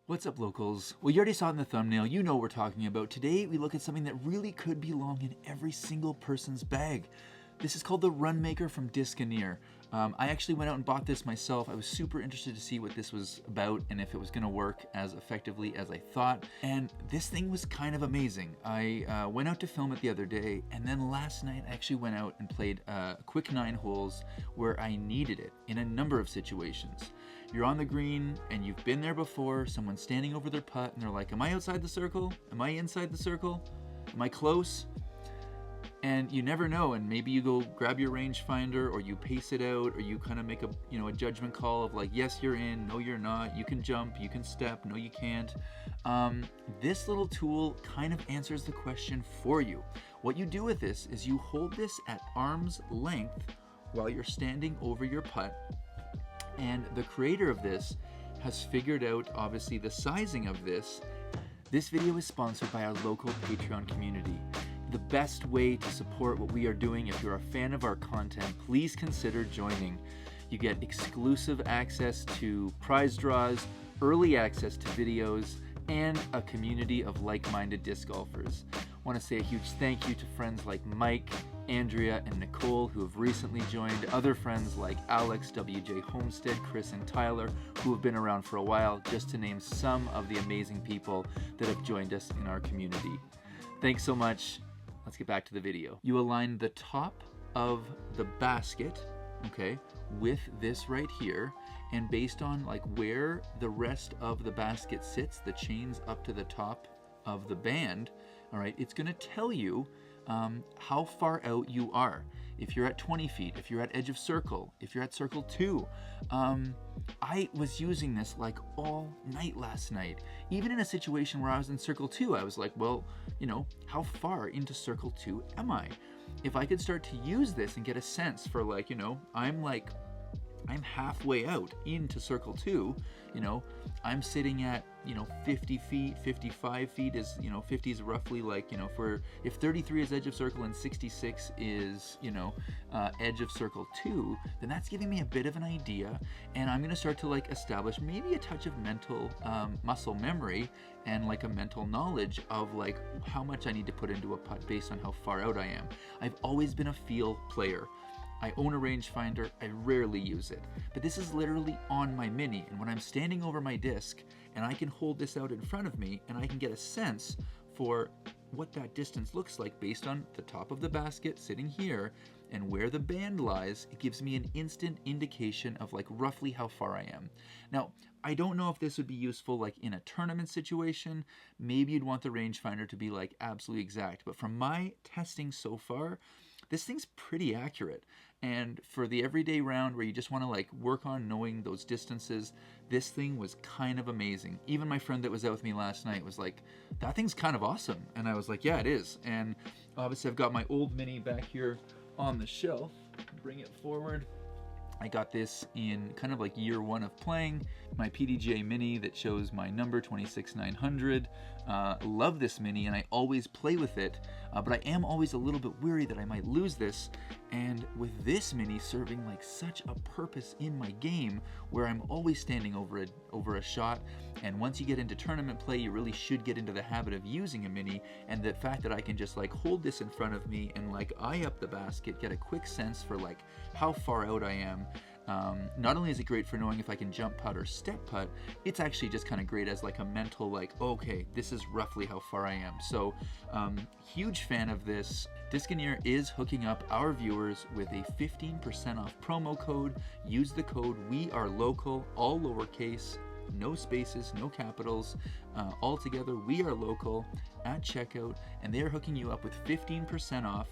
What's up, locals? Well, you already saw in the thumbnail, you know what we're talking about. Today, we look at something that really could belong in every single person's bag. This is called the Runmaker from DISCINEER. I actually went out and bought this myself. I was super interested to see what this was about and if it was gonna work as effectively as I thought. And this thing was kind of amazing. I went out to film it the other day, and then last night I actually went out and played a quick 9 holes where I needed it in a number of situations. You're on the green and you've been there before, someone's standing over their putt and they're like, am I outside the circle? Am I inside the circle? Am I close? And you never know, and maybe you go grab your rangefinder, or you pace it out, or you kind of make a judgment call of like, yes, you're in, no, you're not, you can jump, you can step, no, you can't. This little tool kind of answers the question for you. What you do with this is you hold this at arm's length while you're standing over your putt, and the creator of this has figured out, obviously, the sizing of this. This video is sponsored by our local Patreon community. The best way to support what we are doing, if you're a fan of our content, please consider joining. You get exclusive access to prize draws, early access to videos, and a community of like-minded disc golfers. I want to say a huge thank you to friends like Mike, Andrea, and Nicole, who have recently joined, other friends like Alex, WJ Homestead, Chris, and Tyler, who have been around for a while, just to name some of the amazing people that have joined us in our community. Thanks so much. Let's get back to the video. You align the top of the basket, okay, with this right here, and based on like where the rest of the basket sits, the chains up to the top of the band, all right, it's gonna tell you how far out you are. If you're at 20 feet, if you're at edge of circle, if you're at circle 2. I was using this like all night last night. Even in a situation where I was in circle 2, I was like, well, how far into circle 2 am I? If I could start to use this and get a sense for like, I'm halfway out into circle 2, I'm sitting at, 50 feet, 55 feet is, 50 is roughly like, if 33 is edge of circle and 66 is, edge of circle 2, then that's giving me a bit of an idea, and I'm gonna start to like establish maybe a touch of mental muscle memory and like a mental knowledge of like how much I need to put into a putt based on how far out I am. I've always been a feel player. I own a rangefinder, I rarely use it, but this is literally on my Mini, and when I'm standing over my disc and I can hold this out in front of me and I can get a sense for what that distance looks like based on the top of the basket sitting here and where the band lies, it gives me an instant indication of like roughly how far I am. Now, I don't know if this would be useful like in a tournament situation. Maybe you'd want the rangefinder to be like absolutely exact, but from my testing so far, this thing's pretty accurate. And for the everyday round where you just want to like work on knowing those distances, this thing was kind of amazing. Even my friend that was out with me last night was like, that thing's kind of awesome. And I was like, yeah, it is. And obviously I've got my old Mini back here on the shelf. Bring it forward. I got this in kind of like year 1 of playing. My PDGA Mini that shows my number 26900. Love this Mini and I always play with it, but I am always a little bit weary that I might lose this. And with this Mini serving like such a purpose in my game where I'm always standing over a shot, and once you get into tournament play, you really should get into the habit of using a Mini, and the fact that I can just like hold this in front of me and like eye up the basket, get a quick sense for like how far out I am. Not only is it great for knowing if I can jump putt or step putt, it's actually just kind of great as like a mental like, okay, this is roughly how far I am. So huge fan of this. DISCINEER is hooking up our viewers with a 15% off promo code. Use the code WeAreLocal, all lowercase, no spaces, no capitals, all together, We Are Local, at checkout, and they're hooking you up with 15% off.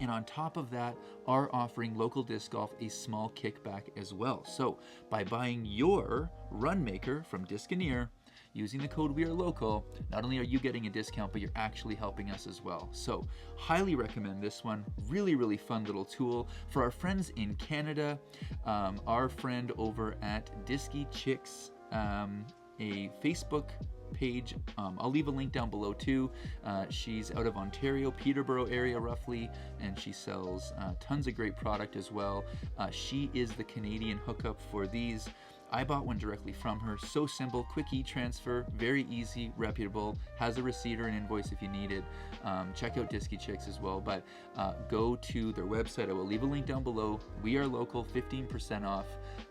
And on top of that, are offering Local Disc Golf a small kickback as well. So by buying your Runmaker from DISCINEER, using the code WeAreLocal, not only are you getting a discount, but you're actually helping us as well. So highly recommend this one. Really, really fun little tool. For our friends in Canada, our friend over at Disky Chicks, a Facebook page. I'll leave a link down below too. She's out of Ontario, Peterborough area roughly, and she sells tons of great product as well. She is the Canadian hookup for these. I bought one directly from her. So simple, quick e-transfer, very easy, reputable, has a receipt or an invoice if you need it. Check out Disky Chicks as well, but go to their website. I will leave a link down below. We are local, 15% off.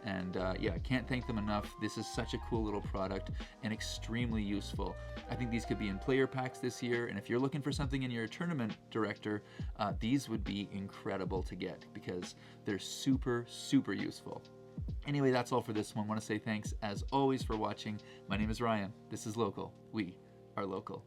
And yeah, I can't thank them enough. This is such a cool little product and extremely useful. I think these could be in player packs this year, and if you're looking for something in your tournament director, these would be incredible to get because they're super, super useful. Anyway, that's all for this one. I want to say thanks as always for watching. My name is Ryan. This is Local. We are local.